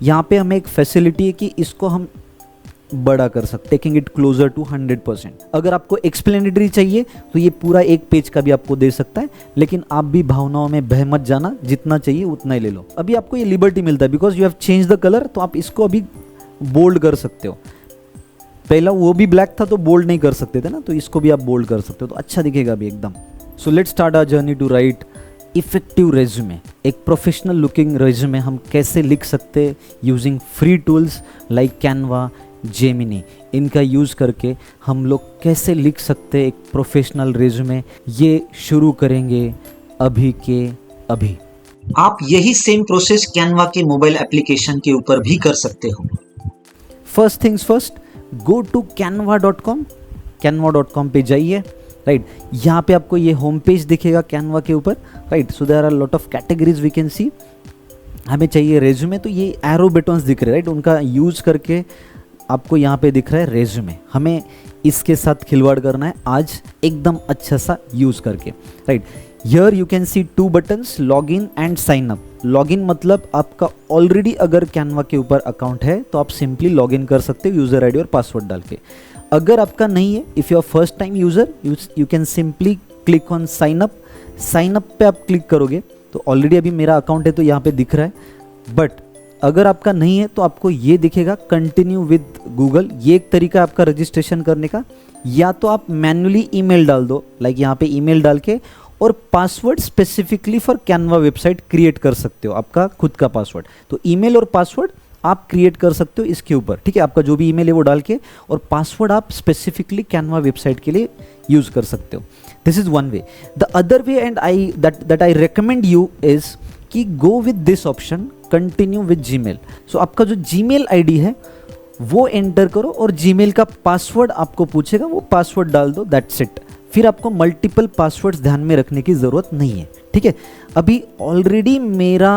यहाँ पे हमें एक फैसिलिटी है कि इसको हम बड़ा कर सकते, टेकिंग इट क्लोजर टू 100%। अगर आपको एक्सप्लेनेटरी चाहिए तो ये पूरा एक पेज का भी आपको दे सकता है, लेकिन आप भी भावनाओं में बह मत जाना, जितना चाहिए उतना ही ले लो। अभी आपको ये लिबर्टी मिलता है because you have change the colour, तो आप इसको अभी बोल्ड कर सकते हो। पहला वो भी ब्लैक था तो बोल्ड नहीं कर सकते थे ना, तो इसको भी आप बोल्ड कर सकते हो, तो अच्छा दिखेगा अभी एकदम। So let's start our journey to write effective resume. एक प्रोफेशनल लुकिंग रेज्यूमे हम कैसे लिख सकते हैं using free tools like Canva, Gemini. इनका यूज़ करके हम लोग कैसे लिख सकते एक प्रोफेशनल रेज्यूमे, ये शुरू करेंगे अभी के अभी। आप यही सेम प्रोसेस कैनवा के मोबाइल एप्लीकेशन के ऊपर भी कर सकते हो। First things first, go to canva.com। canva.com पे जाइए, राइट। यहाँ पे आपको ये होम पेज दिखेगा कैनवा के ऊपर, right. So there are lot of categories we can see. हमें चाहिए रेज्यूमे, तो ये एरो बटन्स दिख रहे हैं, राइट। उनका यूज़ करके आपको यहाँ पे दिख रहा है रेज्यूमे। हमें इसके साथ खिलवाड़ करना है आज एकदम अच्छा सा यूज़ करके, right. Here you can see 2 buttons, log in and sign up. Log in मतलब आपका ऑलरेडी अगर कैनवा के ऊपर अकाउंट है तो आप सिंपली लॉग इन कर सकते हो यूज़र आईडी और पासवर्ड डाल के। अगर आपका नहीं है, if you are first time user, you can simply click on sign up. Sign up पे आप क्लिक करोगे तो ऑलरेडी अभी मेरा अकाउंट है तो यहाँ पे दिख रहा है। बट अगर आपका नहीं है तो आपको ये दिखेगा कंटिन्यू विद गूगल। ये एक तरीका है आपका रजिस्ट्रेशन करने का। या तो आप मैन्युअली ईमेल डाल दो, लाइक यहाँ पे ईमेल डाल के, और password specifically for Canva website create कर सकते हो, आपका खुद का पासवर्ड। तो ईमेल और पासवर्ड आप क्रिएट कर सकते हो इसके ऊपर, ठीक है। आपका जो भी ईमेल है वो डाल के, और पासवर्ड आप स्पेसिफिकली कैनवा वेबसाइट के लिए यूज़ कर सकते हो। This is one way. The other way and that I recommend you is कि go with this option, continue with Gmail. So आपका जो जीमेल आईडी है वो एंटर करो, और जीमेल का पासवर्ड आपको पूछेगा, वो पासवर्ड डाल दो, दैट्स इट। फिर आपको मल्टीपल पासवर्ड्स ध्यान में रखने की ज़रूरत नहीं है, ठीक है। अभी ऑलरेडी मेरा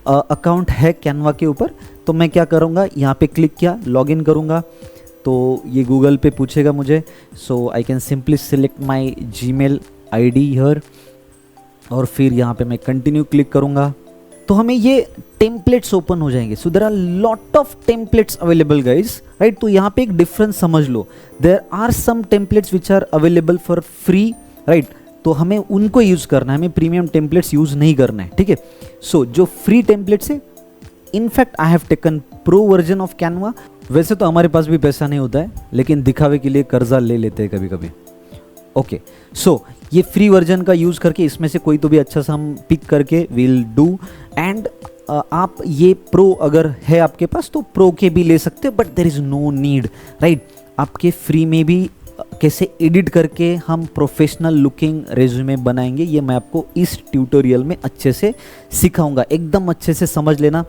अकाउंट है कैनवा के ऊपर, तो मैं क्या करूँगा, यहाँ पे क्लिक किया, लॉगिन करूँगा, तो ये गूगल पे पूछेगा मुझे। So I can simply select my Gmail ID here, और फिर यहाँ पे मैं कंटिन्यू क्लिक करूँगा, तो हमें ये टेम्पलेट्स ओपन हो जाएंगे। So there are lot of templates available guys, right. तो यहाँ पे एक डिफरेंस समझ लो, there are some templates which are available for free, right. तो हमें उनको यूज़ करना है, हमें प्रीमियम टेम्पलेट्स यूज़ नहीं करना है, ठीक है। सो जो फ्री टेम्पलेट्स है, in fact I have taken pro version of Canva. वैसे तो हमारे पास भी पैसा नहीं होता है, लेकिन दिखावे के लिए कर्जा ले लेते हैं कभी कभी, ओके। सो ये फ्री वर्जन का यूज़ करके इसमें से कोई तो भी अच्छा सा हम पिक करके विल डू। एंड आप ये प्रो अगर है आपके पास तो प्रो के भी ले सकते हो, but there is no need, right. आपके फ्री में भी कैसे एडिट करके हम प्रोफेशनल लुकिंग रेज्यूमे बनाएंगे, ये मैं आपको इस ट्यूटोरियल में अच्छे से सिखाऊंगा। एकदम अच्छे से समझ लेना।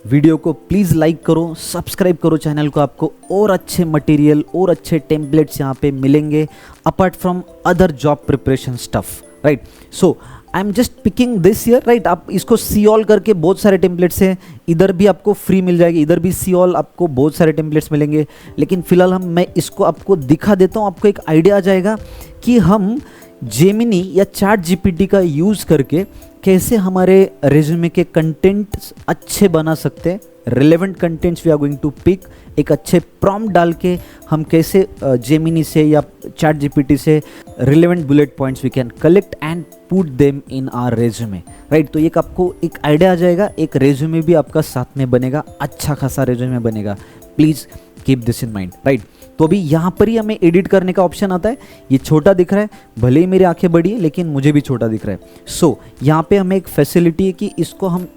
वीडियो को प्लीज़ लाइक करो, सब्सक्राइब करो चैनल को, आपको और अच्छे मटेरियल और अच्छे टेम्पलेट्स यहाँ पे मिलेंगे apart from other job preparation stuff, right. So I am just picking this year, right. आप इसको सी ऑल करके बहुत सारे टेम्पलेट्स हैं, इधर भी आपको फ्री मिल जाएगी, इधर भी सी ऑल, आपको बहुत सारे टेम्पलेट्स मिलेंगे। लेकिन फिलहाल मैं इसको आपको दिखा देता हूँ, आपको एक आइडिया आ जाएगा कि हम जेमिनी या चैट जीपीटी का यूज़ करके कैसे हमारे रेज्यूमे के कंटेंट्स अच्छे बना सकते हैं। Relevant contents we are going to pick. एक अच्छे प्रॉम्प्ट डाल के हम कैसे जेमिनी से या चैट जीपीटी से relevant bullet points we can collect and put them in our resume, right. तो एक आपको एक आइडिया आ जाएगा, एक रेज्यूमे भी आपका साथ में बनेगा, अच्छा खासा रेज्यूमे बनेगा। Please keep this in mind, right. तो अभी यहाँ पर ही हमें एडिट करने का ऑप्शन आता है। ये छोटा दिख रहा है, भले ही मेरी आंखें बड़ी है लेकिन मुझे भी छोटा दिख रहा है। सो यहाँ पे हमें एक फैसिलिटी है कि इसको हम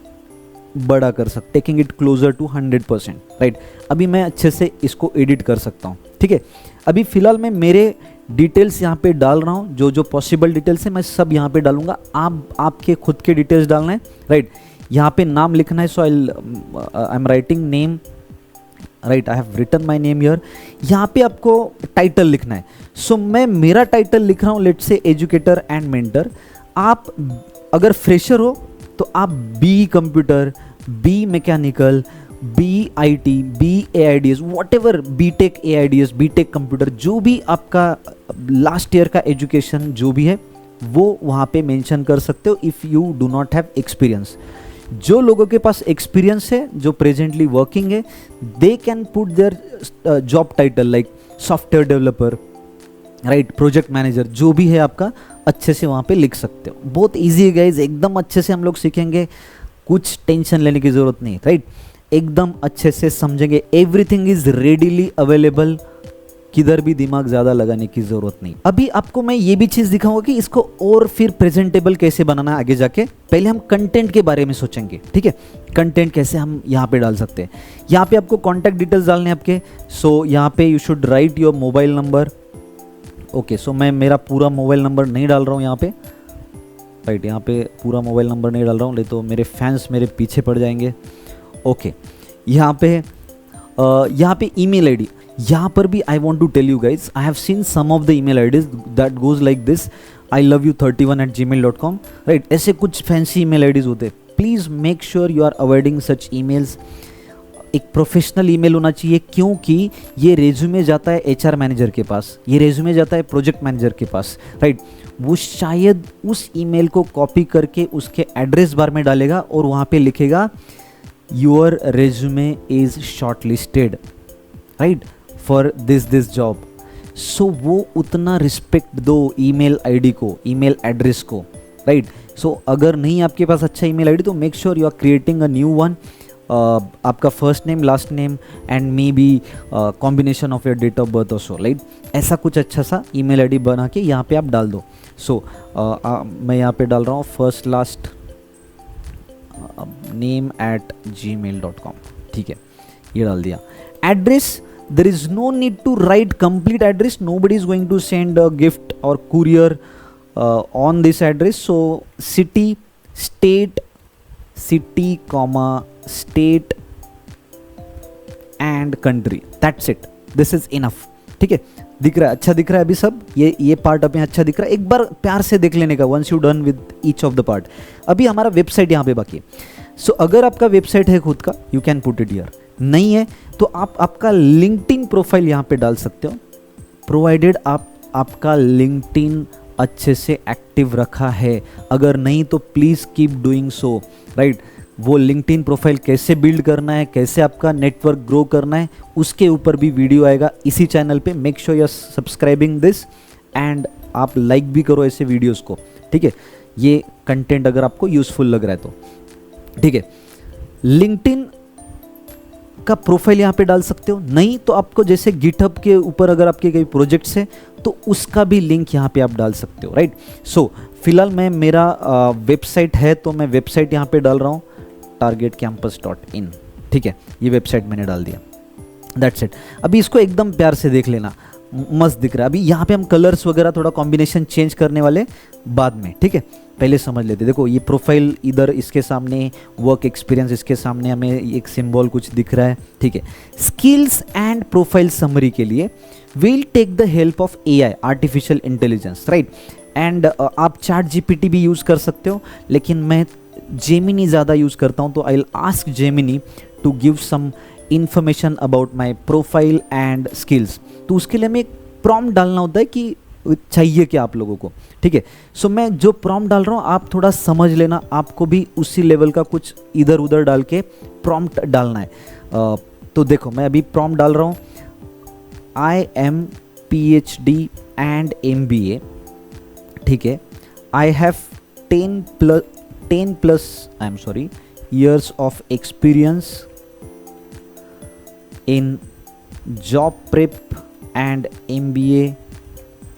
बड़ा कर सकते, taking it closer to 100%, right. अभी मैं अच्छे से इसको एडिट कर सकता हूँ, ठीक है। अभी फिलहाल मैं मेरे डिटेल्स यहाँ पे डाल रहा हूँ, जो जो पॉसिबल डिटेल्स है मैं सब यहाँ पे डालूंगा। आपके खुद के डिटेल्स डालना है, राइट। यहाँ पे नाम लिखना है, so I am writing name, right. I have written my name here. यहाँ पे आपको टाइटल लिखना है। सो मैं मेरा टाइटल लिख रहा हूँ, let's say educator and mentor. आप अगर फ्रेशर हो तो आप B computer, B mechanical, B IT, B AIDS, whatever, B tech AIDS, B tech computer, जो भी आपका लास्ट ईयर का एजुकेशन जो भी है वो वहाँ पे मेंशन कर सकते हो if you do not have experience. जो लोगों के पास एक्सपीरियंस है, जो प्रेजेंटली वर्किंग है, they can put their job title like software developer, right, project manager, जो भी है आपका, अच्छे से वहाँ पे लिख सकते हो। बहुत इजी है गाइज, एकदम अच्छे से हम लोग सीखेंगे, कुछ टेंशन लेने की ज़रूरत नहीं, राइट, एकदम अच्छे से समझेंगे। एवरीथिंग इज रेडीली अवेलेबल, किधर भी दिमाग ज़्यादा लगाने की ज़रूरत नहीं। अभी आपको मैं ये भी चीज़ दिखाऊंगा कि इसको और फिर प्रेजेंटेबल कैसे बनाना है आगे जाके। पहले हम कंटेंट के बारे में सोचेंगे, ठीक है, कंटेंट कैसे हम यहाँ पे डाल सकते हैं। यहाँ पे आपको कॉन्टैक्ट डिटेल्स डालने आपके, सो यहाँ पे you should write your mobile number. Okay, so मैं मेरा पूरा मोबाइल नंबर नहीं डाल रहा हूँ यहाँ पे, राइट, यहाँ पे पूरा मोबाइल नंबर नहीं डाल रहा हूँ, नहीं तो मेरे फैंस मेरे पीछे पड़ जाएंगे। ओके, यहाँ पे ईमेल आईडी, यहाँ पर भी I want to tell you guys, I have seen some of the email IDs that goes like this, iloveyou31@gmail.com, right, ऐसे कुछ फैंसी ईमेल आईडीज होते हैं। Please make sure you are avoiding such emails. एक professional email होना चाहिए, क्योंकि ये resume जाता है एचआर मैनेजर के पास, ये रेज्यूमे जाता है प्रोजेक्ट मैनेजर के पास, राइट, वो शायद उस ईमेल को कॉपी करके उसके एड्रेस बार में डालेगा और वहाँ पे लिखेगा your resume is shortlisted, right, for this job. So वो उतना रिस्पेक्ट दो ईमेल आईडी को, ईमेल एड्रेस को, राइट। सो अगर नहीं आपके पास अच्छा ईमेल आईडी तो make sure you are creating a new one, आपका first name, last name and maybe combination of your date of birth also, right, ऐसा कुछ अच्छा सा ईमेल आईडी बना के यहाँ पे आप डाल दो। सो मैं यहाँ पे डाल रहा हूँ फर्स्ट लास्ट name@gmail.com, ठीक है, ये डाल दिया। Address, there is no need to write complete address, nobody is going to send a gift or courier on this address, so city comma state and country, that's it, this is enough, ठीक है। दिख रहा है, अच्छा दिख रहा है अभी सब, ये पार्ट अभी अच्छा दिख रहा है, एक बार प्यार से देख लेने का, once you done with each of the part. अभी हमारा वेबसाइट यहाँ पे बाकी है। सो अगर आपका वेबसाइट है खुद का, you can put it here, नहीं है तो आप आपका लिंक्डइन प्रोफाइल यहाँ पे डाल सकते हो, प्रोवाइडेड आपका लिंक्डइन अच्छे से एक्टिव रखा है। अगर नहीं तो please keep doing so, right. वो लिंक्डइन प्रोफाइल कैसे बिल्ड करना है, कैसे आपका नेटवर्क ग्रो करना है, उसके ऊपर भी वीडियो आएगा इसी चैनल पे। Make sure you are subscribing this and आप लाइक भी करो ऐसे वीडियोस को, ठीक है, ये कंटेंट अगर आपको यूजफुल लग रहा है तो, ठीक है। लिंक्डइन का प्रोफाइल यहाँ पे डाल सकते हो, नहीं तो आपको जैसे गिटहब के ऊपर अगर आपके कई प्रोजेक्ट्स है तो उसका भी लिंक यहाँ पे आप डाल सकते हो, राइट। सो फिलहाल मैं मेरा वेबसाइट है तो मैं वेबसाइट यहाँ पे डाल रहा हूँ targetcampus.in, ठीक है, ये वेबसाइट मैंने डाल दिया, दैट्स इट। अभी इसको एकदम प्यार से देख लेना, मस्त दिख रहा है। अभी यहाँ पे हम कलर्स वगैरह थोड़ा कॉम्बिनेशन चेंज करने वाले बाद में, ठीक है, पहले समझ लेते। देखो ये प्रोफाइल इधर इसके सामने, वर्क एक्सपीरियंस इसके सामने, हमें एक सिंबल कुछ दिख रहा है, ठीक है। स्किल्स एंड प्रोफाइल समरी के लिए will take the help of AI, artificial intelligence, right. And आप ChatGPT भी यूज़ कर सकते हो, लेकिन मैं जेमिनी ज़्यादा यूज़ करता हूँ, तो I will ask Gemini to give some information about my profile and skills. तो उसके लिए हमें एक प्रॉम्प्ट डालना होता है कि चाहिए क्या आप लोगों को, ठीक है। सो मैं जो प्रॉम्प्ट डाल रहा हूँ आप थोड़ा समझ लेना, आपको भी उसी लेवल का कुछ इधर उधर डाल के प्रॉम्प्ट डालना है। तो देखो मैं अभी प्रॉम्प्ट डाल रहा हूँ, I am PhD and MBA, ठीक है। I have 10 plus years of experience in job prep and MBA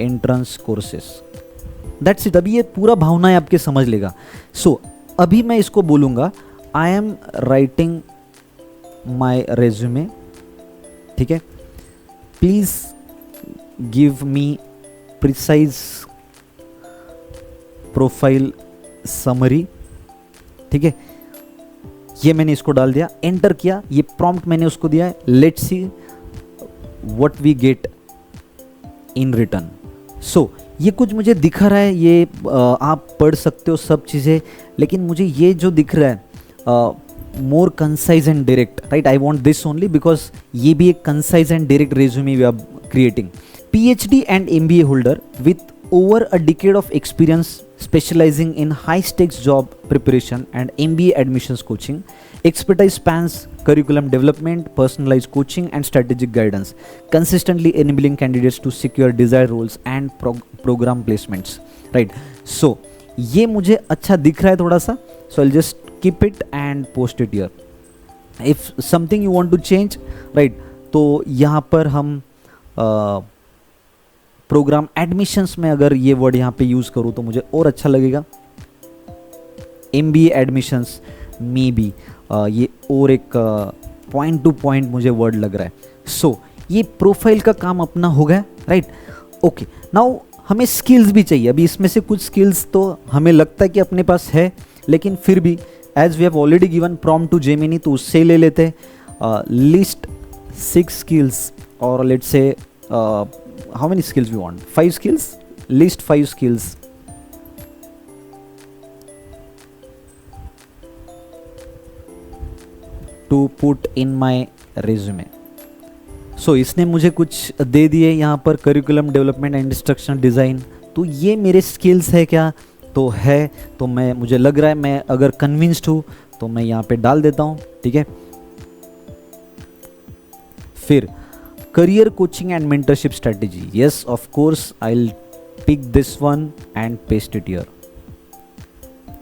entrance courses, that's it। अभी ये पूरा भावनाएं आपके समझ लेगा। सो अभी मैं इसको बोलूँगा I am writing my resume, ठीक है, please give me precise profile summary, ठीक है। ये मैंने इसको डाल दिया, एंटर किया, ये प्रॉम्प्ट मैंने उसको दिया है। Let's see what we get in return. So ये कुछ मुझे दिख रहा है, ये आप पढ़ सकते हो सब चीज़ें, लेकिन मुझे ये जो दिख रहा है more concise and direct, right. I want this only because ये भी एक concise and direct resume we are creating. PhD and MBA holder with over a decade of experience specializing in high stakes job preparation and MBA admissions coaching. Expertise spans curriculum development, personalized coaching, and strategic guidance, consistently enabling candidates to secure desired roles and program placements. Right. So ये मुझे अच्छा दिख रहा है थोड़ा सा, so I'll just keep it and post it here. If something you want to change, right, तो यहाँ पर हम प्रोग्राम एडमिशंस में अगर ये वर्ड यहाँ पे यूज़ करूँ तो मुझे और अच्छा लगेगा. MBA एडमिशंस में भी ये और एक पॉइंट टू पॉइंट मुझे वर्ड लग रहा है. सो ये प्रोफाइल का काम अपना हो गया. राइट. ओके, नाउ हमें स्किल्स भी चाहिए. अभी इसमें से कुछ स्किल्स तो हमें लगता है कि अपने पास है, लेकिन फिर भी as we have already given prompt to Gemini, तो उससे ले लेते हैं. List 6 skills, or let's say how many skills we want? 5 skills. List 5 skills. To put in my resume. So इसने मुझे कुछ दे दिए यहाँ पर, curriculum development and instruction design. तो ये मेरे स्किल्स है क्या? तो है. तो मैं, मुझे लग रहा है मैं अगर कन्विंस्ड हूँ तो मैं यहाँ पे डाल देता हूँ. ठीक है. फिर career coaching and mentorship strategy. Yes, of course I will pick this one and paste it here.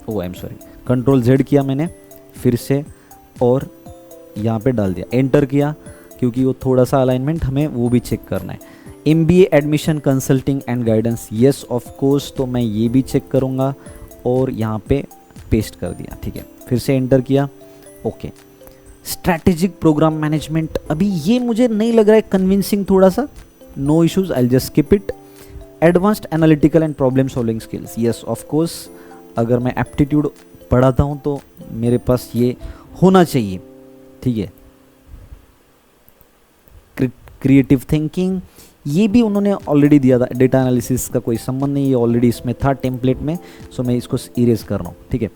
Oh, I am sorry, control Z किया मैंने फिर से और यहाँ पे डाल दिया, एंटर किया, क्योंकि वो थोड़ा सा अलाइनमेंट हमें वो भी चेक करना है. MBA admission consulting and guidance. Yes, of course, तो मैं ये भी चेक करूँगा और यहाँ पे पेस्ट कर दिया. ठीक है, फिर से एंटर किया. ओके. स्ट्रैटेजिक प्रोग्राम मैनेजमेंट, अभी ये मुझे नहीं लग रहा है कन्विंसिंग थोड़ा सा. No issues, I will just skip it. Advanced analytical and problem solving skills. Yes, of course, अगर मैं एप्टीट्यूड पढ़ाता हूँ तो मेरे पास ये होना चाहिए. ठीक है. क्रिएटिव थिंकिंग, ये भी उन्होंने ऑलरेडी दिया था. डेटा एनालिसिस का कोई संबंध नहीं, ये ऑलरेडी इसमें था टेम्पलेट में, सो मैं इसको इरेज कर रहा हूँ. ठीक है.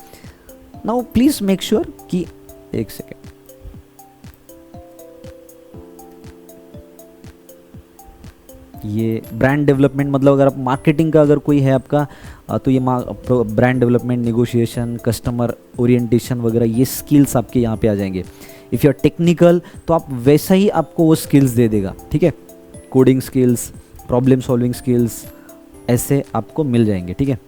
नाउ प्लीज मेक श्योर कि, एक सेकेंड, ये ब्रांड डेवलपमेंट, मतलब अगर आप मार्केटिंग का अगर कोई है आपका, तो ये brand development, negotiation, customer orientation वगैरह, ये स्किल्स आपके यहाँ पे आ जाएंगे. इफ़ यू आर टेक्निकल तो आप वैसा ही आपको वो स्किल्स दे देगा. ठीक है. Coding skills, problem solving skills, ऐसे आपको मिल जाएंगे. ठीक है.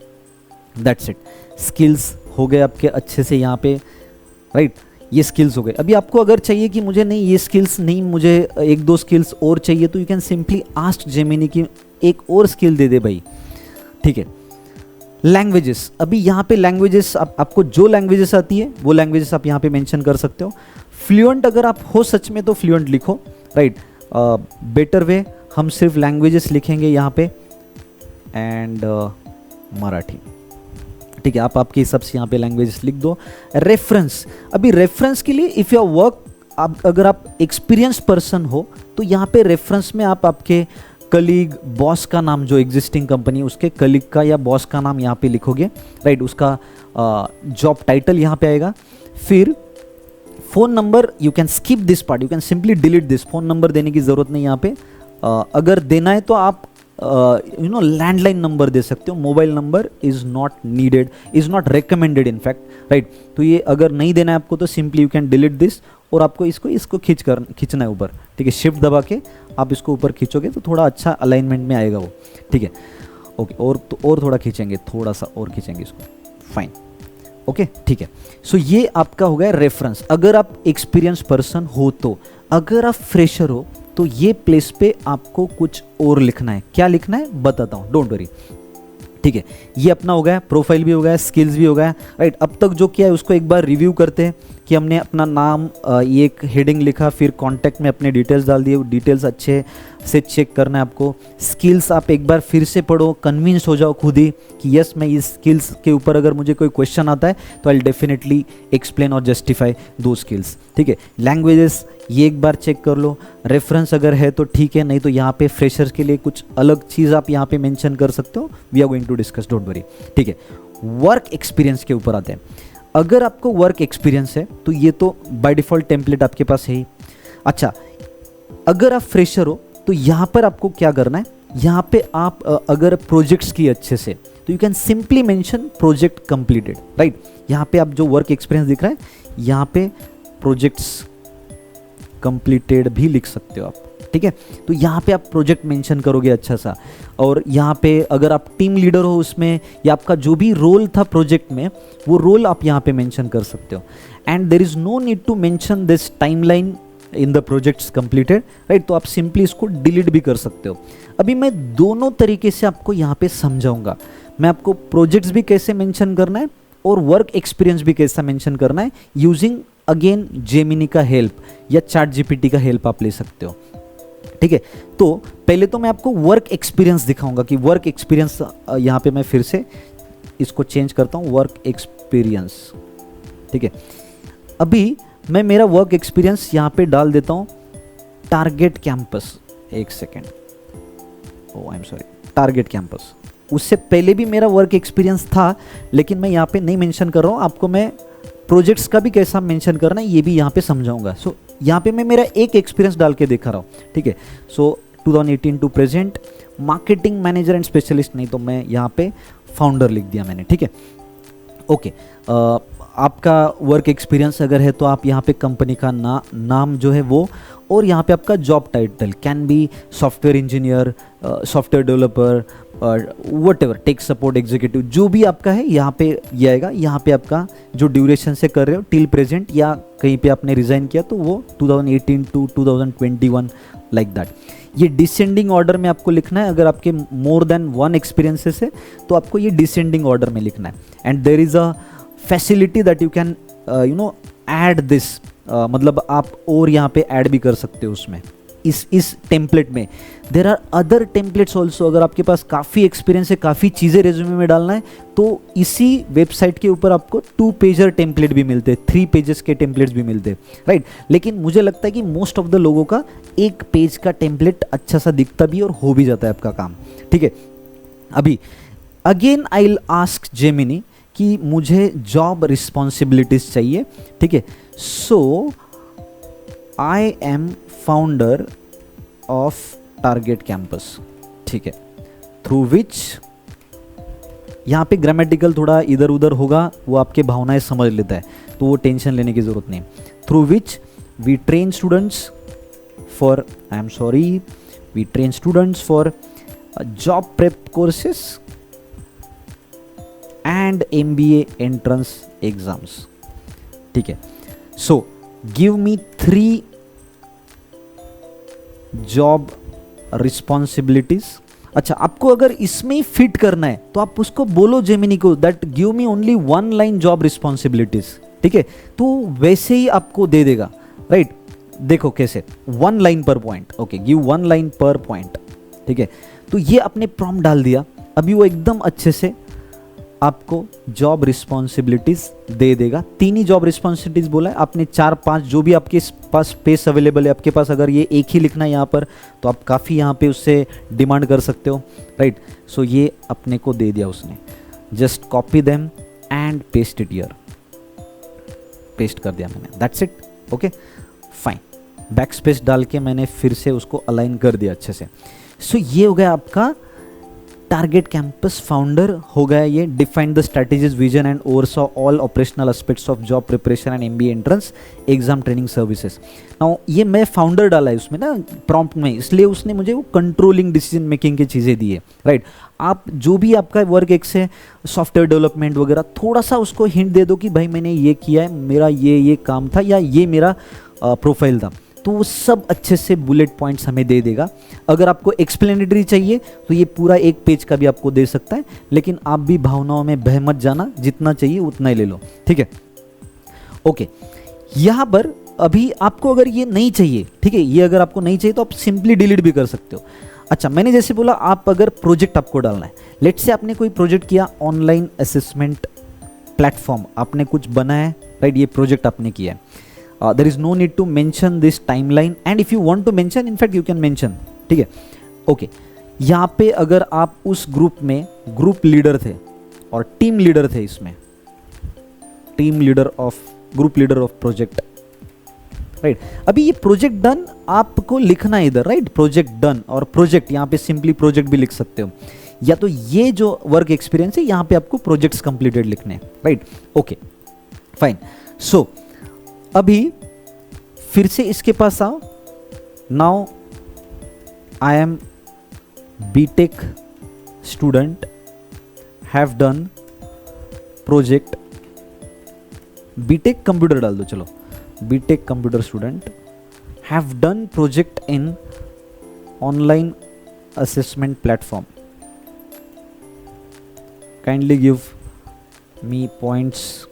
That's it. स्किल्स हो गए आपके अच्छे से यहाँ पे. राइट. ये स्किल्स हो गए. अभी आपको अगर चाहिए कि मुझे नहीं ये स्किल्स नहीं, मुझे 1-2 स्किल्स और चाहिए, तो you can simply ask Gemini की एक और स्किल दे दे भाई. ठीक है. लैंग्वेजेस, अभी यहाँ पे लैंग्वेजेस, आपको जो लैंग्वेजेस आती है वो लैंग्वेजेस आप यहाँ पे मेंशन कर सकते हो. फ्लुएंट अगर आप हो सच में तो फ्लुएंट लिखो. राइट. बेटर वे, हम सिर्फ लैंग्वेजेस लिखेंगे यहाँ पे, एंड मराठी. ठीक है. आप आपके हिसाब से यहाँ पे लैंग्वेजेस लिख दो. रेफरेंस, अभी रेफरेंस के लिए इफ़ योर वर्क, अगर आप एक्सपीरियंस पर्सन हो तो यहाँ पे रेफरेंस में आप आपके कलीग, बॉस का नाम, जो एग्जिस्टिंग कंपनी उसके कलीग का या बॉस का नाम यहाँ पे लिखोगे. राइट. उसका जॉब टाइटल यहाँ पे आएगा. फिर phone number, you can skip this part, you can simply delete this. Phone number देने की ज़रूरत नहीं यहाँ पे. अगर देना है तो आप लैंडलाइन नंबर दे सकते हो. Mobile number is not needed, is not recommended in fact. Right. तो ये अगर नहीं देना है आपको तो simply you can delete this, और आपको इसको खींचना है ऊपर. ठीक है. शिफ्ट दबा के आप इसको ऊपर खींचोगे तो थोड़ा अच्छा अलाइनमेंट में आएगा वो. ठीक है. ओके. और थोड़ा खींचेंगे, थोड़ा सा और खींचेंगे इसको. फाइन. ओके. ठीक है. सो ये आपका हो गया रेफरेंस, अगर आप एक्सपीरियंस पर्सन हो तो. अगर आप फ्रेशर हो तो ये प्लेस पे आपको कुछ और लिखना है. क्या लिखना है बताता हूँ, डोंट वरी. ठीक है. ये अपना हो गया, प्रोफाइल भी हो गया, स्किल्स भी हो गया. राइट. अब तक जो किया है उसको एक बार रिव्यू करते हैं कि हमने अपना नाम, ये एक हेडिंग लिखा, फिर कॉन्टैक्ट में अपने डिटेल्स डाल दिए. डिटेल्स अच्छे से चेक करना है आपको. स्किल्स आप एक बार फिर से पढ़ो, कन्विंस हो जाओ खुद ही कि यस, मैं इस स्किल्स के ऊपर अगर मुझे कोई क्वेश्चन आता है तो आई विल डेफिनेटली एक्सप्लेन और जस्टिफाई दो स्किल्स. ठीक है. लैंग्वेजेस ये एक बार चेक कर लो. रेफरेंस अगर है तो ठीक है, नहीं तो यहाँ पे फ्रेशर्स के लिए कुछ अलग चीज़ आप यहाँ पे मेंशन कर सकते हो. We are going to discuss, don't worry. ठीक है. वर्क एक्सपीरियंस के ऊपर आते हैं. अगर आपको वर्क एक्सपीरियंस है तो ये तो बाय डिफ़ॉल्ट टेम्पलेट आपके पास है ही. अच्छा, अगर आप फ्रेशर हो तो यहाँ पर आपको क्या करना है, यहाँ पे आप अगर प्रोजेक्ट्स की अच्छे से, तो you can simply mention project completed, right. यहाँ पे आप जो वर्क एक्सपीरियंस दिख रहा है, यहाँ पे प्रोजेक्ट्स कंप्लीटेड भी लिख सकते हो आप, ठीक है। तो यहाँ पे आप प्रोजेक्ट मेंशन करोगे अच्छा सा, और यहाँ पे अगर आप टीम लीडर हो उसमें, या आपका जो भी रोल था प्रोजेक्ट में, वो रोल आप यहाँ पे मेंशन कर सकते हो। And there is no need to mention this timeline in the projects completed, right. तो आप सिंपली इसको डिलीट भी कर सकते हो। अभी मैं दोनों तरीके से आपको यहाँ पे समझाऊंगा। मैं आपको प्रोजेक्ट्स भी कैसे मेंशन करना है और वर्क एक्सपीरियंस भी कैसा मेंशन करना है, यूजिंग अगेन जेमिनी का हेल्प या चैट जीपीटी का हेल्प आप ले सकते हो, ठीक है। तो पहले तो मैं आपको वर्क एक्सपीरियंस दिखाऊंगा कि वर्क एक्सपीरियंस, यहाँ पे मैं फिर से इसको चेंज करता हूँ, वर्क एक्सपीरियंस, ठीक है। अभी मैं मेरा वर्क एक्सपीरियंस यहाँ पे डाल देता हूँ टारगेट कैंपस। एक second, oh I am sorry, target campus. उससे पहले भी मेरा वर्क एक्सपीरियंस था, लेकिन मैं यहाँ पे नहीं मेंशन कर रहा हूँ। आपको मैं प्रोजेक्ट्स का भी कैसा मेंशन करना है ये भी यहाँ पे समझाऊंगा। सो यहाँ पे मैं मेरा एक एक्सपीरियंस डाल के दिखा रहा हूँ, ठीक है। So 2018 to present, marketing manager and specialist, नहीं तो मैं यहाँ पे फाउंडर लिख दिया मैंने, ठीक है। ओके, आपका वर्क एक्सपीरियंस अगर है तो आप यहाँ पे कंपनी का नाम जो है वो, और यहाँ पे आपका job title can be software engineer, software developer, whatever, tech support executive, जो भी आपका है यहाँ पे ये आएगा। यहाँ पे आपका जो ड्यूरेशन से कर रहे हो टिल प्रेजेंट, या कहीं पे आपने रिज़ाइन किया तो वो 2018 टू 2021 लाइक दैट। ये डिसेंडिंग ऑर्डर में आपको लिखना है। अगर आपके मोर देन वन एक्सपीरियंसेस है तो आपको ये डिसेंडिंग ऑर्डर में लिखना है। And there is a facility that you can add this, मतलब आप और यहाँ पे ऐड भी कर सकते हो उसमें, इस टेम्पलेट में। There are other templates also. अगर आपके पास काफ़ी एक्सपीरियंस है, काफ़ी चीज़ें रेज्यूमे में डालना है, तो इसी वेबसाइट के ऊपर आपको 2 पेजर टेम्पलेट भी मिलते हैं, 3 पेजेस के टेम्पलेट्स भी मिलते हैं, राइट। लेकिन मुझे लगता है कि मोस्ट ऑफ द लोगों का 1 पेज का टेम्पलेट अच्छा सा दिखता भी और हो भी जाता है आपका काम, ठीक है। अभी again I will ask Gemini कि मुझे जॉब रिस्पॉन्सिबिलिटीज चाहिए, ठीक है। So I am founder of Target Campus, ठीक है, थ्रू विच, यहाँ पे ग्रामेटिकल थोड़ा इधर उधर होगा, वो आपके भावनाएं समझ लेता है, तो वो टेंशन लेने की ज़रूरत नहीं। Through which we train students for, I am sorry, we train students for job prep courses and MBA entrance exams, ठीक है। So give me 3 job responsibilities. अच्छा, आपको अगर इसमें ही फिट करना है तो आप उसको बोलो जेमिनी को that give me only 1 line job responsibilities, ठीक है। तो वैसे ही आपको दे देगा, राइट। देखो कैसे, 1 लाइन पर पॉइंट, ओके, गिव 1 लाइन पर पॉइंट, ठीक है। तो ये आपने प्रॉम्प्ट डाल दिया, अभी वो एकदम अच्छे से आपको जॉब रिस्पॉन्सिबिलिटीज दे देगा। 3 ही जॉब रिस्पॉन्सिबिलिटीज बोला है आपने, 4-5 जो भी आपके पास स्पेस अवेलेबल है आपके पास, अगर ये एक ही लिखना है यहाँ पर तो आप काफ़ी यहाँ पे उससे डिमांड कर सकते हो, राइट। सो ये अपने को दे दिया उसने, just copy them and paste it here, paste कर दिया मैंने, that's it, okay fine. Back space डाल के मैंने फिर से उसको अलाइन कर दिया अच्छे से। सो ये हो गया आपका टारगेट कैंपस फाउंडर, हो गया ये। Define the strategies, vision and oversaw all operational aspects of job preparation and MBA entrance exam training services. Now ये मैं फाउंडर डाला है उसमें ना प्रॉम्प्ट में, इसलिए उसने मुझे वो कंट्रोलिंग डिसीजन मेकिंग की चीज़ें दी है, राइट। आप जो भी आपका वर्क एक से सॉफ्टवेयर डेवलपमेंट वगैरह, थोड़ा सा उसको हिंट दे दो कि भाई मैंने ये किया है, मेरा ये काम था, या ये मेरा प्रोफाइल था, तो वो सब अच्छे से बुलेट पॉइंट्स हमें दे देगा। अगर आपको एक्सप्लेनेटरी चाहिए तो ये पूरा 1 पेज का भी आपको दे सकता है, लेकिन आप भी भावनाओं में बह मत जाना, जितना चाहिए उतना ही ले लो, ठीक है। ओके, यहाँ पर अभी आपको अगर ये नहीं चाहिए, ठीक है, ये अगर आपको नहीं चाहिए तो आप सिंपली डिलीट भी कर सकते हो। अच्छा, मैंने जैसे बोला, आप अगर प्रोजेक्ट आपको डालना है, लेट से आपने कोई प्रोजेक्ट किया, ऑनलाइन असेसमेंट प्लेटफॉर्म आपने कुछ बनाया है, राइट, ये प्रोजेक्ट आपने किया है। There is no need to mention this timeline, and if you want to mention, in fact you can mention, ठीक है। ओके, यहाँ पे अगर आप उस ग्रुप में ग्रुप लीडर थे और टीम लीडर थे, इसमें team leader of, group leader of project, right. अभी ये प्रोजेक्ट डन आपको लिखना है इधर, राइट, प्रोजेक्ट डन, और प्रोजेक्ट यहाँ पे सिंपली प्रोजेक्ट भी लिख सकते हो। या तो ये जो वर्क एक्सपीरियंस है यहाँ पे आपको प्रोजेक्ट्स कंप्लीटेड लिखने हैं, राइट। Okay fine. सो अभी फिर से इसके पास आओ। Now I am BTech student, have done project, BTech computer डाल दो, चलो BTech computer student, have done project in online assessment platform, kindly give me points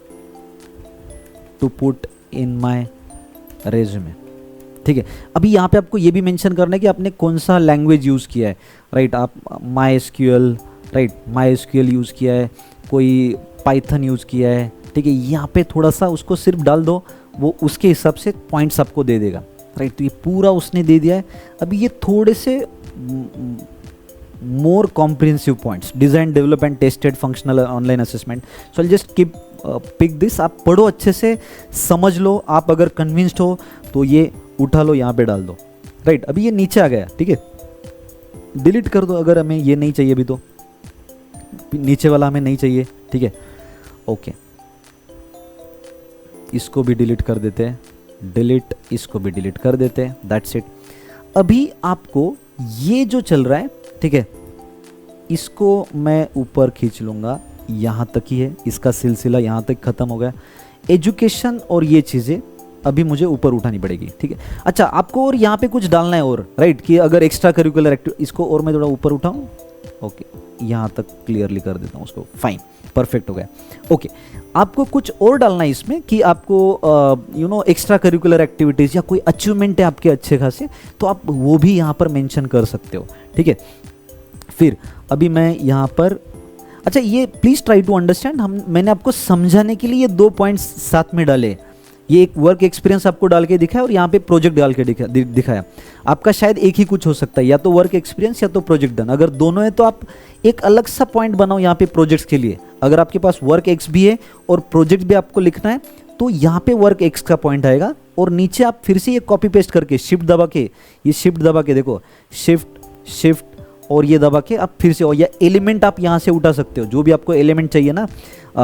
to put in my resume. ठीक है, अभी यहाँ पे आपको ये भी मेंशन करना है कि आपने कौन सा लैंग्वेज यूज़ किया है, राइट। आप my SQL, right, my SQL use किया है, कोई पाइथन यूज़ किया है, ठीक है। यहाँ पे थोड़ा सा उसको सिर्फ डाल दो, वो उसके हिसाब से पॉइंट्स आपको दे देगा, राइट। तो ये पूरा उसने दे दिया है। अभी ये थोड़े से more comprehensive points, design, develop and tested functional online assessment. So I just keep pick this, आप पढ़ो अच्छे से, समझ लो। आप अगर कन्विंस्ड हो तो ये उठा लो, यहाँ पे डाल दो, राइट। अभी ये नीचे आ गया, ठीक है, डिलीट कर दो अगर हमें ये नहीं चाहिए। अभी तो नीचे वाला हमें नहीं चाहिए, ठीक है, ओके। इसको भी डिलीट कर देते हैं, डिलीट, इसको भी डिलीट कर देते हैं, दैट्स इट। अभी आपको ये जो चल रहा है, ठीक है, इसको मैं ऊपर खींच लूँगा, यहाँ तक ही है, इसका सिलसिला यहाँ तक ख़त्म हो गया। एजुकेशन और ये चीज़ें अभी मुझे ऊपर उठानी पड़ेगी, ठीक है। अच्छा, आपको और यहाँ पे कुछ डालना है और, राइट, कि अगर एक्स्ट्रा करिकुलर एक्टिविटी, इसको और मैं थोड़ा ऊपर उठाऊँ, ओके, यहाँ तक क्लियरली कर देता हूँ उसको, फाइन, परफेक्ट हो गया, ओके। आपको कुछ और डालना है इसमें कि आपको एक्स्ट्रा करिकुलर एक्टिविटीज़ या कोई अचीवमेंट है आपके अच्छे खासे, तो आप वो भी यहाँ पर मेंशन कर सकते हो, ठीक है। फिर अभी मैं यहाँ पर, अच्छा, ये प्लीज़ ट्राई टू अंडरस्टैंड, मैंने आपको समझाने के लिए ये 2 पॉइंट्स साथ में डाले। ये एक वर्क एक्सपीरियंस आपको डाल के दिखाया और यहाँ पे प्रोजेक्ट डाल के दिखाया। आपका शायद एक ही कुछ हो सकता है, या तो वर्क एक्सपीरियंस या तो प्रोजेक्ट डन। अगर दोनों है तो आप एक अलग सा पॉइंट बनाओ यहाँ पे प्रोजेक्ट्स के लिए। अगर आपके पास वर्क एक्स भी है और प्रोजेक्ट भी आपको लिखना है तो यहाँ पे वर्क एक्स का पॉइंट आएगा, और नीचे आप फिर से ये कॉपी पेस्ट करके शिफ्ट दबा के, ये शिफ्ट दबा के देखो, शिफ्ट और ये दबा के आप फिर से, और या एलिमेंट आप यहाँ से उठा सकते हो, जो भी आपको एलिमेंट चाहिए ना।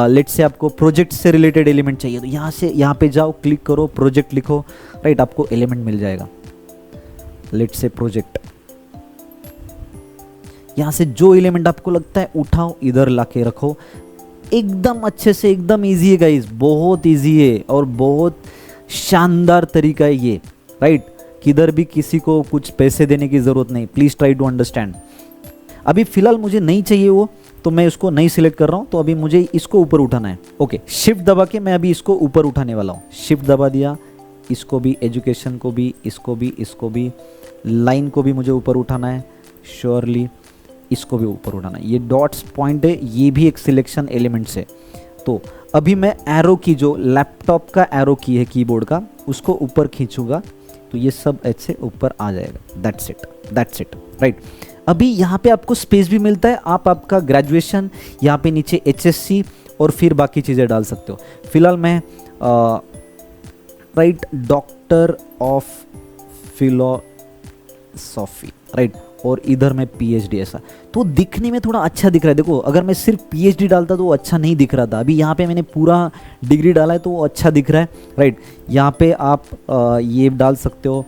लेट से आपको प्रोजेक्ट से रिलेटेड एलिमेंट चाहिए तो यहाँ से, यहाँ पे जाओ, क्लिक करो, प्रोजेक्ट लिखो, राइट, आपको एलिमेंट मिल जाएगा। लेट से प्रोजेक्ट, यहाँ से जो एलिमेंट आपको लगता है उठाओ, इधर लाके रखो, एकदम अच्छे से, एकदम इजी है गाइस, बहुत इजी है और बहुत शानदार तरीका है ये, राइट। किधर भी किसी को कुछ पैसे देने की ज़रूरत नहीं, प्लीज़ ट्राई टू अंडरस्टैंड। अभी फ़िलहाल मुझे नहीं चाहिए वो, तो मैं उसको नहीं सिलेक्ट कर रहा हूँ, तो अभी मुझे इसको ऊपर उठाना है, ओके। शिफ्ट दबा के मैं अभी इसको ऊपर उठाने वाला हूँ, शिफ्ट दबा दिया, इसको भी, एजुकेशन को भी, इसको भी, इसको भी, लाइन को भी मुझे ऊपर उठाना है, श्योरली इसको भी ऊपर उठाना है। ये डॉट्स पॉइंट है, ये भी एक सिलेक्शन एलिमेंट्स है। तो अभी मैं एरो की, जो लैपटॉप का एरो की है कीबोर्ड का, उसको ऊपर खींचूंगा तो ये सब ऐसे ऊपर आ जाएगा, दैट्स इट, राइट। अभी यहाँ पे आपको स्पेस भी मिलता है, आप आपका ग्रेजुएशन, यहाँ पे नीचे HSC और फिर बाकी चीज़ें डाल सकते हो। फिलहाल मैं right, doctor of philosophy, right, और इधर में PhD, ऐसा तो दिखने में थोड़ा अच्छा दिख रहा है। देखो, अगर मैं सिर्फ PhD डालता तो वो अच्छा नहीं दिख रहा था, अभी यहाँ पे मैंने पूरा डिग्री डाला है तो वो अच्छा दिख रहा है, राइट। यहाँ पे आप ये डाल सकते हो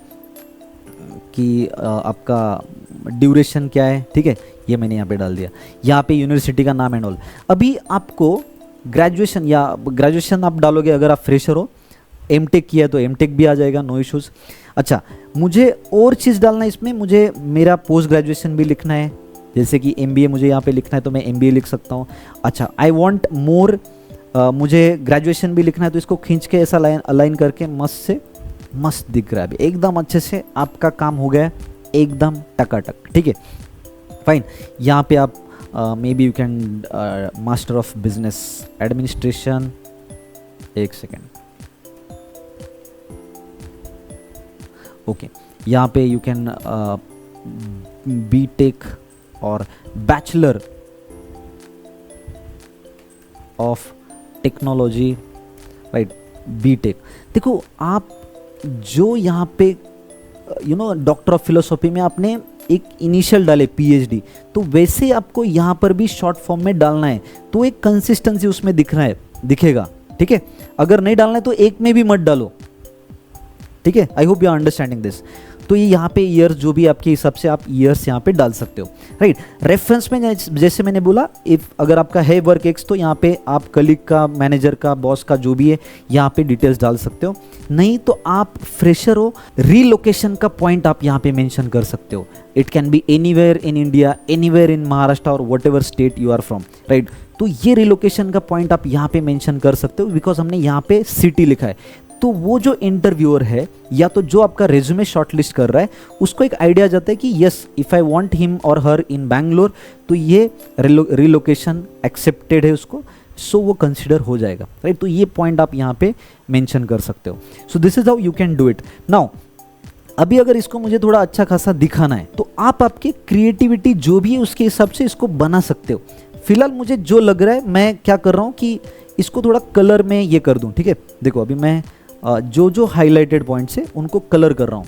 कि आपका ड्यूरेशन क्या है, ठीक है, ये मैंने यहाँ पे डाल दिया। यहाँ पे यूनिवर्सिटी का नाम एंड ऑल। अभी आपको ग्रेजुएशन, या ग्रेजुएशन आप डालोगे अगर आप फ्रेशर हो, M.Tech किया है तो M.Tech भी आ जाएगा, नो इश्यूज़। अच्छा, मुझे और चीज़ डालना है इसमें, मुझे मेरा पोस्ट ग्रेजुएशन भी लिखना है, जैसे कि MBA मुझे यहाँ पे लिखना है तो मैं MBA लिख सकता हूँ। अच्छा, आई वांट मोर, मुझे ग्रेजुएशन भी लिखना है तो इसको खींच के ऐसा अलाइन करके मस्त से मस्त दिख रहा है, अभी एकदम अच्छे से आपका काम हो गया, एकदम टकाटक, ठीक है, फाइन। यहाँ पे आप may be you can master of business administration, एक सेकेंड, ओके। यहाँ पे यू कैन B.Tech और bachelor of technology, right, B.Tech। देखो, आप जो यहाँ पे डॉक्टर ऑफ फिलोसॉफी में आपने एक इनिशियल डाले पीएचडी, तो वैसे आपको यहाँ पर भी शॉर्ट फॉर्म में डालना है, तो एक कंसिस्टेंसी उसमें दिखेगा, ठीक है। अगर नहीं डालना है तो एक में भी मत डालो, ठीक है। I hope you are understanding this. तो ये यहाँ पे ईयर्स जो भी आपके हिसाब से आप ईयर्स यहाँ पे डाल सकते हो, राइट। रेफरेंस में जैसे मैंने बोला, इफ अगर आपका है वर्क एक्स तो यहाँ पे आप कलीग का, मैनेजर का, बॉस का जो भी है यहाँ पे डिटेल्स डाल सकते हो। नहीं तो आप फ्रेशर हो, रीलोकेशन का पॉइंट आप यहाँ पे मेंशन कर सकते हो। It can be anywhere in India, anywhere in Maharashtra और whatever state you are from, right. तो ये रीलोकेशन का पॉइंट आप यहाँ पे मेंशन कर सकते हो, बिकॉज हमने यहाँ पे सिटी लिखा है। तो वो जो इंटरव्यूअर है या तो जो आपका रेज्यूमे शॉर्टलिस्ट कर रहा है, उसको एक आइडिया आ जाता है कि yes, if I want him और हर इन बैंगलोर, तो ये रिलोकेशन एक्सेप्टेड है उसको, सो वो कंसिडर हो जाएगा, राइट। तो ये पॉइंट आप यहाँ पे मेंशन कर सकते हो। So this is how you can do it. Now अभी अगर इसको मुझे थोड़ा अच्छा खासा दिखाना है तो आप आपकी क्रिएटिविटी जो भी है उसके हिसाब से इसको बना सकते हो। फिलहाल मुझे जो लग रहा है, मैं क्या कर रहा हूँ कि इसको थोड़ा कलर में ये कर दूँ, ठीक है। देखो अभी मैं जो हाईलाइटेड पॉइंट्स है उनको कलर कर रहा हूँ।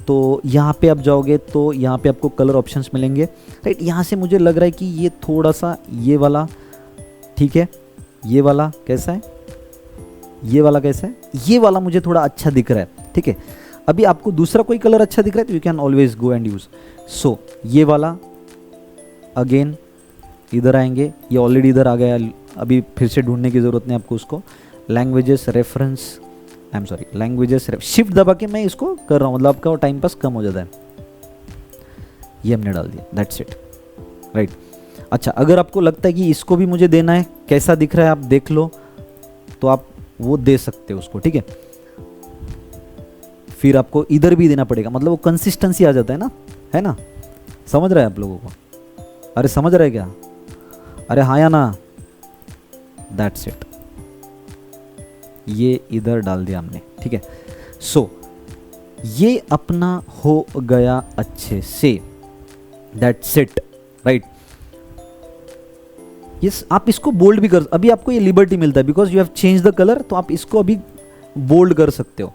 तो यहाँ पे आप जाओगे तो यहाँ पे आपको कलर ऑप्शंस मिलेंगे, राइट। यहाँ से मुझे लग रहा है कि ये थोड़ा सा ये वाला, ठीक है, ये वाला कैसा है, ये वाला कैसा है, ये वाला मुझे थोड़ा अच्छा दिख रहा है, ठीक है। अभी आपको दूसरा कोई कलर अच्छा दिख रहा है तो you can always go and use. So ये वाला अगेन इधर आएंगे, ये ऑलरेडी इधर आ गया, अभी फिर से ढूंढने की ज़रूरत नहीं आपको उसको। Languages reference, I am sorry, languages shift दबा के मैं इसको कर रहा हूँ, मतलब आपका टाइम पास कम हो जाता है। ये हमने डाल दिया, दैट्स इट, राइट। अच्छा, अगर आपको लगता है कि इसको भी मुझे देना है, कैसा दिख रहा है आप देख लो, तो आप वो दे सकते हो उसको, ठीक है। फिर आपको इधर भी देना पड़ेगा, मतलब वो कंसिस्टेंसी आ जाता है ना। समझ रहे हैं आप लोगों को? अरे समझ रहे क्या? अरे हाँ या ना? दैट्स इट, ये इधर डाल दिया हमने, ठीक है। सो ये अपना हो गया अच्छे से, दैट्स इट, राइट। यस, आप इसको बोल्ड भी कर, अभी आपको ये लिबर्टी मिलता है because you have change the colour, तो आप इसको अभी बोल्ड कर सकते हो।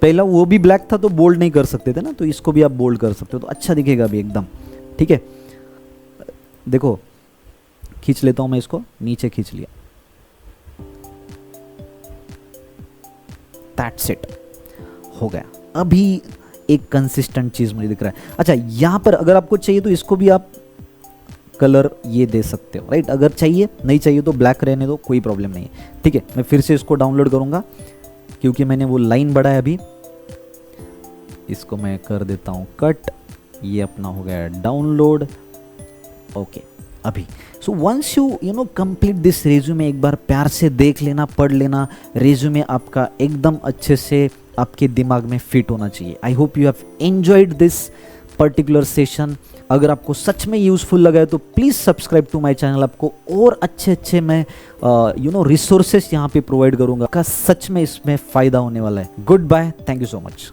पहला वो भी ब्लैक था तो बोल्ड नहीं कर सकते थे ना, तो इसको भी आप बोल्ड कर सकते हो, तो अच्छा दिखेगा अभी एकदम, ठीक है। देखो खींच लेता हूं मैं इसको, नीचे खींच लिया, दैट्स इट, हो गया। अभी एक कंसिस्टेंट चीज मुझे दिख रहा है। अच्छा, यहां पर अगर आपको चाहिए तो इसको भी आप कलर ये दे सकते हो, राइट। अगर चाहिए, नहीं चाहिए तो ब्लैक रहने दो, कोई प्रॉब्लम नहीं है, ठीक है। मैं फिर से इसको डाउनलोड करूंगा क्योंकि मैंने वो लाइन बढ़ाया अभी, इसको मैं कर देता हूं कट, ये अपना हो गया डाउनलोड, ओके। अभी so once you complete this resume, एक बार प्यार से देख लेना, पढ़ लेना, रेज्यूमे आपका एकदम अच्छे से आपके दिमाग में फिट होना चाहिए। I hope you have enjoyed this particular session. अगर आपको सच में यूज़फुल लगा है तो please subscribe to my channel, आपको और अच्छे मैं रिसोर्सेस यहाँ पे प्रोवाइड करूँगा का सच में इसमें फ़ायदा होने वाला है। Good bye, thank you so much.